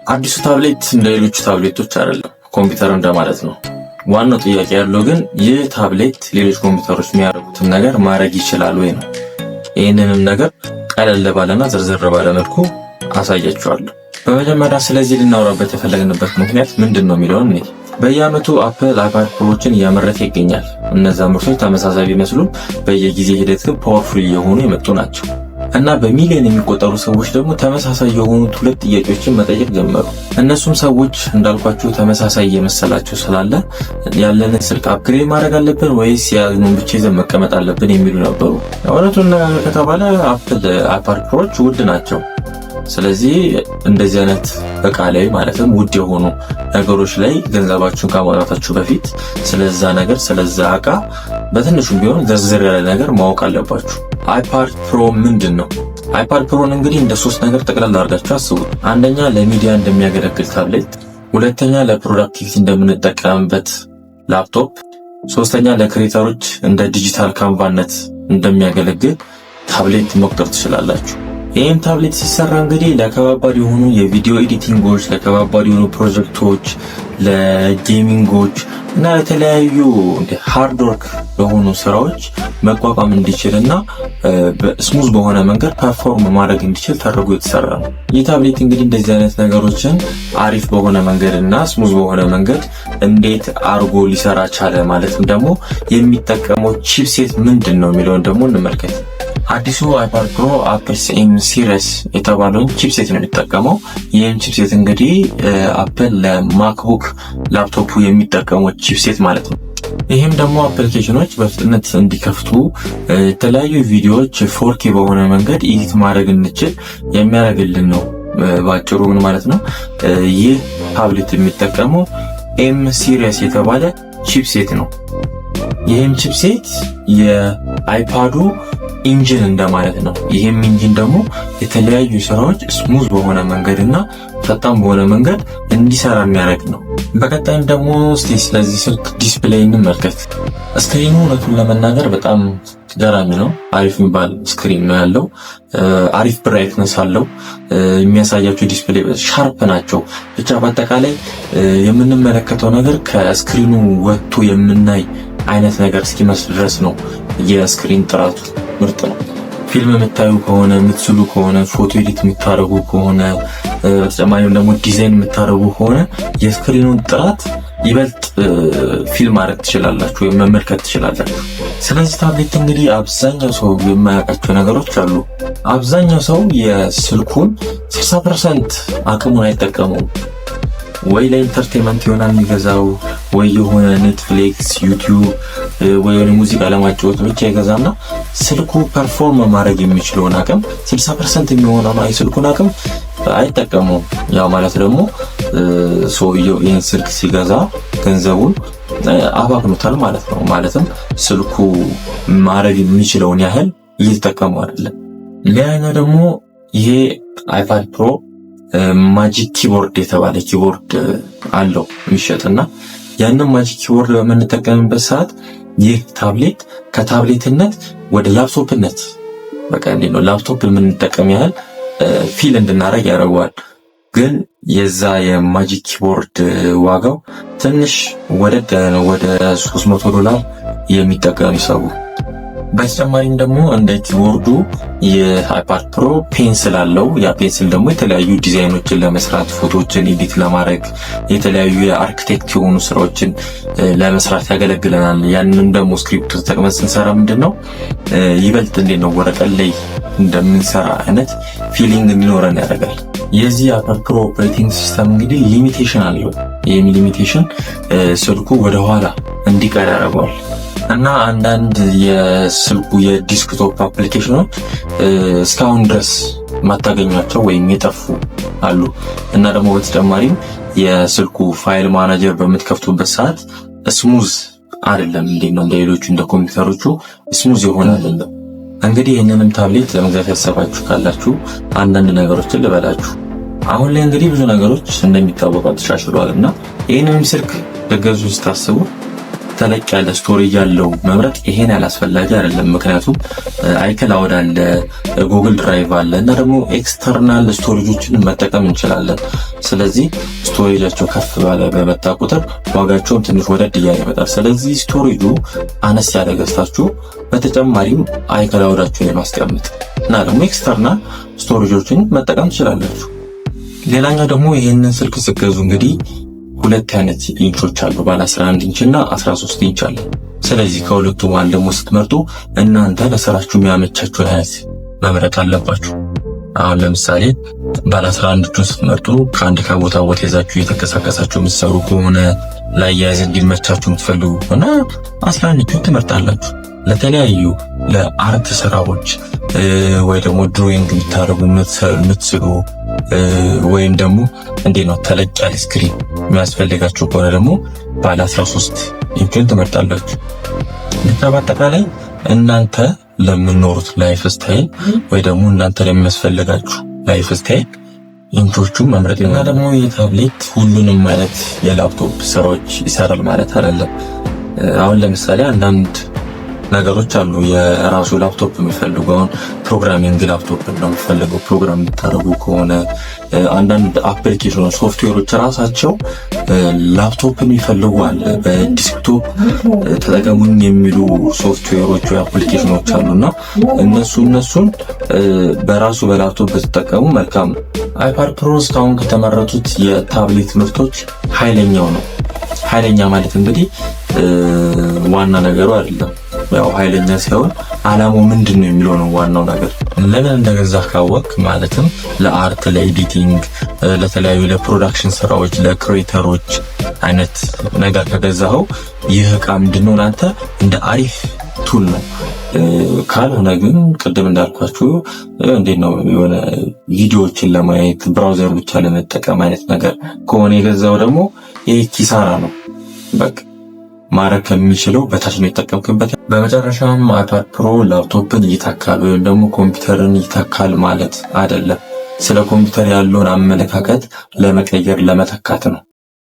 አዲሱ ታብሌት እንደ ሌሎቹ ታብሌቶች አይደለም፣ ኮምፒውተር እንደማለት ነው። ዋናው ጥያቄ ያለው ግን ይህ ታብሌት ሌሎች ኮምፒውተሮች የሚያደርጉትን ነገር ማድረግ ይችላል ወይ ነው። ይህንንም ነገር ቀለል ባለና ዝርዝር ባለ መልኩ አሳያችኋለሁ። በመጀመሪያ ስለዚህ ልናወራበት የፈለግንበት ምክንያት ምንድን ነው የሚለውን እንዴ። በየአመቱ አፕል አይፓድ ፕሮዎችን እያመረተ ይገኛል። እነዛ ምርቶች ተመሳሳይ ቢመስሉም በየጊዜ ሂደት ግን ፓወርፉል የሆኑ የመጡ ናቸው እና በሚሊዮን የሚቆጠሩ ሰዎች ደግሞ ተመሳሳይ የሆኑት ሁለት ጥያቄዎችን መጠየቅ ጀመሩ። እነሱም ሰዎች እንዳልኳችሁ ተመሳሳይ እየመሰላቸው ስላለ ያለንን ስልክ አፕግሬድ ማድረግ አለብን ወይስ የያዝነውን ብቻ ይዘን መቀመጥ አለብን የሚሉ ነበሩ። እውነቱን ነገር ከተባለ አፕል አይፓድ ፕሮዎች ውድ ናቸው። ስለዚህ እንደዚህ አይነት እቃ ላይ ማለትም ውድ የሆኑ ነገሮች ላይ ገንዘባችሁን ከማውጣታችሁ በፊት ስለዛ እቃ በትንሹም ቢሆን ዝርዝር ያለ ነገር ማወቅ አለባችሁ። አይፓድ ፕሮ ምንድን ነው? አይፓድ ፕሮን እንግዲህ እንደ ሶስት ነገር ጠቅላላ አድርጋችሁ አስቡት። አንደኛ ለሚዲያ እንደሚያገለግል ታብሌት፣ ሁለተኛ ለፕሮዳክቲቪቲ እንደምንጠቀምበት ላፕቶፕ፣ ሶስተኛ ለክሬተሮች እንደ ዲጂታል ካንቫነት እንደሚያገለግል ታብሌት መቁጠር ትችላላችሁ። ይህም ታብሌት ሲሰራ እንግዲህ ለከባባድ የሆኑ የቪዲዮ ኤዲቲንጎች፣ ለከባባድ የሆኑ ፕሮጀክቶች፣ ለጌሚንጎች እና ለተለያዩ ሃርድ ወርክ ለሆኑ ስራዎች መቋቋም እንዲችልና ስሙዝ በሆነ መንገድ ፐርፎርም ማድረግ እንዲችል ተደርጎ የተሰራ ነው። ይህ ታብሌት እንግዲህ እንደዚህ አይነት ነገሮችን አሪፍ በሆነ መንገድና ስሙዝ በሆነ መንገድ እንዴት አርጎ ሊሰራ ቻለ ማለትም ደግሞ የሚጠቀመው ቺፕሴት ምንድን ነው የሚለውን ደግሞ እንመልከት። አዲሱ አይፓድ ፕሮ አፕል ኤም ሲሪስ የተባለውን ቺፕሴት ነው የሚጠቀመው። ይህም ቺፕሴት እንግዲህ አፕል ለማክቡክ ላፕቶፑ የሚጠቀመው ቺፕሴት ማለት ነው። ይህም ደግሞ አፕሊኬሽኖች በፍጥነት እንዲከፍቱ የተለያዩ ቪዲዮዎች 4K በሆነ መንገድ ኤዲት ማድረግ እንችል የሚያደርግልን ነው። ባጭሩ ምን ማለት ነው? ይህ ታብሌት የሚጠቀመው ኤም ሲሪስ የተባለ ቺፕሴት ነው። ይህም ቺፕሴት የአይፓዱ ኢንጂን እንደማለት ነው። ይህም ኢንጂን ደግሞ የተለያዩ ስራዎች ስሙዝ በሆነ መንገድና ፈጣን በሆነ መንገድ እንዲሰራ የሚያደርግ ነው። በቀጣይም ደግሞ እስቲ ስለዚህ ስልክ ዲስፕሌይ እንመልከት። ስክሪኑ እውነቱን ለመናገር በጣም ገራሚ ነው። አሪፍ የሚባል ስክሪን ነው ያለው። አሪፍ ብራይትነስ አለው። የሚያሳያቸው ዲስፕሌይ ሻርፕ ናቸው። ብቻ በአጠቃላይ የምንመለከተው ነገር ከስክሪኑ ወጥቶ የምናይ አይነት ነገር እስኪመስል ድረስ ነው። የስክሪን ጥራቱ ምርጥ ነው። ፊልም የምታዩ ከሆነ የምትስሉ ከሆነ ፎቶ ኤዲት የምታረጉ ከሆነ በተጨማሪም ደግሞ ዲዛይን የምታረጉ ከሆነ የስክሪኑን ጥራት ይበልጥ ፊልም ማድረግ ትችላላችሁ ወይም መመልከት ትችላላችሁ። ስለዚህ ታብሌት እንግዲህ አብዛኛው ሰው የማያውቃቸው ነገሮች አሉ። አብዛኛው ሰው የስልኩን 60% አቅሙን አይጠቀመውም። ወይ ለኢንተርቴንመንት ይሆናል የሚገዛው፣ ወይ የሆነ ኔትፍሊክስ፣ ዩቲዩብ ወይ የሆነ ሙዚቃ ለማጫወት ብቻ ይገዛና ስልኩ ፐርፎርም ማድረግ የሚችለውን አቅም 60% የሚሆነው የስልኩን አቅም አይጠቀመውም። ያው ማለት ደግሞ ሰውየው ይህን ስልክ ሲገዛ ገንዘቡን አባክኖታል ማለት ነው። ማለትም ስልኩ ማድረግ የሚችለውን ያህል እየተጠቀመው አይደለም። ሌላኛው ደግሞ ይሄ አይፓድ ፕሮ ማጂክ ኪቦርድ የተባለ ኪቦርድ አለው የሚሸጥና ያንን ማጂክ ኪቦርድ በምንጠቀምበት ሰዓት ይህ ታብሌት ከታብሌትነት ወደ ላፕቶፕነት በቃ እንዴት ነው ላፕቶፕ የምንጠቀም ያህል ፊል እንድናደርግ ያደርገዋል። ግን የዛ የማጂክ ኪቦርድ ዋጋው ትንሽ ወደ $300 የሚጠቀም ሰው። በተጨማሪም ደግሞ እንደ ኪቦርዱ የአይፓድ ፕሮ ፔንስል አለው። ያ ፔንስል ደግሞ የተለያዩ ዲዛይኖችን ለመስራት፣ ፎቶዎችን ኤዲት ለማድረግ፣ የተለያዩ የአርኪቴክት የሆኑ ስራዎችን ለመስራት ያገለግለናል። ያንንም ደግሞ ስክሪፕት ተጠቅመን ስንሰራ ምንድነው ይበልጥ እንዴት ነው ወረቀት ላይ እንደምንሰራ አይነት ፊሊንግ እንዲኖረን ያደርጋል። የዚህ አይፓድ ፕሮ ኦፕሬቲንግ ሲስተም እንግዲህ ሊሚቴሽን አለው። ይሄ ሊሚቴሽን ስልኩ ወደ ኋላ እንዲቀር ያደርገዋል እና አንዳንድ የስልኩ የዲስክቶፕ አፕሊኬሽኖች እስካሁን ድረስ ማታገኟቸው ወይም የጠፉ አሉ። እና ደግሞ በተጨማሪም የስልኩ ፋይል ማናጀር በምትከፍቱበት ሰዓት ስሙዝ አይደለም። እንዴት ነው እንደሌሎቹ እንደ ኮምፒውተሮቹ ስሙዝ የሆነ አይደለም። እንግዲህ ይህንንም ታብሌት ለመግዛት ያሰባችሁ ካላችሁ አንዳንድ ነገሮችን ልበላችሁ። አሁን ላይ እንግዲህ ብዙ ነገሮች እንደሚታወቀው ተሻሽሏል እና ይህንንም ስልክ ልገዙ ስታስቡ ተለቅ ያለ ስቶሬጅ ያለው መምረጥ ይሄን ያላስፈላጊ አይደለም። ምክንያቱም አይክላውድ አለ፣ ጉግል ድራይቭ አለ እና ደግሞ ኤክስተርናል ስቶሬጆችን መጠቀም እንችላለን። ስለዚህ ስቶሬጃቸው ከፍ ባለ በመጣ ቁጥር ዋጋቸውም ትንሽ ወደድ እያለ ይመጣል። ስለዚህ ስቶሬጁ አነስ ያለ ገዝታችሁ በተጨማሪም አይክላውዳችሁን የማስቀመጥ እና ደግሞ ኤክስተርናል ስቶሬጆችን መጠቀም ትችላላችሁ። ሌላኛው ደግሞ ይሄንን ስልክ ስትገዙ እንግዲህ ሁለት አይነት ኢንቾች አሉ፣ ባለ 11 ኢንች እና 13 ኢንች አለ። ስለዚህ ከሁለቱ መሃል ደግሞ ስትመርጡ እናንተ ለስራችሁ የሚያመቻችሁን አይነት መምረጥ አለባችሁ። አሁን ለምሳሌ ባለ 11ን ስትመርጡ ከአንድ ከቦታ ቦታ ይዛችሁ እየተንቀሳቀሳችሁ የምትሰሩ ከሆነ ላያያዝ እንዲመቻችሁ የምትፈልጉ ከሆነ 11ን ትመርጣላችሁ። ለተለያዩ ለአርት ስራዎች ወይ ደግሞ ድሮይንግ የምታደርጉ የምትስሉ ወይም ደግሞ እንዴት ነው ተለቅ ያለ ስክሪን የሚያስፈልጋችሁ ከሆነ ደግሞ ባለ 13 ኢንችን ትመርጣላችሁ። በአጠቃላይ እናንተ ለምትኖሩት ላይፍ ስታይል ወይ ደግሞ እናንተ ለሚያስፈልጋችሁ ላይፍ ስታይል ኢንቾቹን መምረጥ እና ደግሞ የታብሌት ሁሉንም አይነት የላፕቶፕ ስራዎች ይሰራል ማለት አይደለም። አሁን ለምሳሌ አንዳንድ ነገሮች አሉ የራሱ ላፕቶፕ የሚፈልገውን ፕሮግራሚንግ ላፕቶፕ ነው የሚፈልገው። ፕሮግራም የምታደርጉ ከሆነ አንዳንድ አፕሊኬሽኖች ሶፍትዌሮች ራሳቸው ላፕቶፕ የሚፈልጉ አለ። በዲስክቶፕ ተጠቀሙኝ የሚሉ ሶፍትዌሮች ወይ አፕሊኬሽኖች አሉና እነሱን በራሱ በላፕቶፕ ተጠቀሙ መልካም። አይፓድ ፕሮ እስካሁን ከተመረቱት የታብሌት ምርቶች ኃይለኛው ነው። ኃይለኛ ማለት እንግዲህ ዋና ነገሩ አይደለም። ያው ኃይለኛ ሳይሆን አላማው ምንድነው የሚለው ነው ዋናው ነገር። ለምን እንደገዛህ ካወቅ ማለትም ለአርት፣ ለኤዲቲንግ፣ ለተለያዩ ለፕሮዳክሽን ስራዎች፣ ለክሬተሮች አይነት ነገር ከገዛኸው ይህ ዕቃ ምንድነው ላንተ እንደ አሪፍ ቱል ነው። ካልሆነ ግን ቅድም እንዳልኳችሁ እንዴት ነው የሆነ ቪዲዮዎችን ለማየት ብራውዘር ብቻ ለመጠቀም አይነት ነገር ከሆነ የገዛው ደግሞ ይሄ ኪሳራ ነው። በቃ ማረክ ከሚችለው በታች ነው የተጠቀምክበት። በመጨረሻም አይፓድ ፕሮ ላፕቶፕን ይተካል ወይም ደግሞ ኮምፒውተርን ይተካል ማለት አይደለም። ስለ ኮምፒውተር ያለውን አመለካከት ለመቀየር ለመተካት ነው።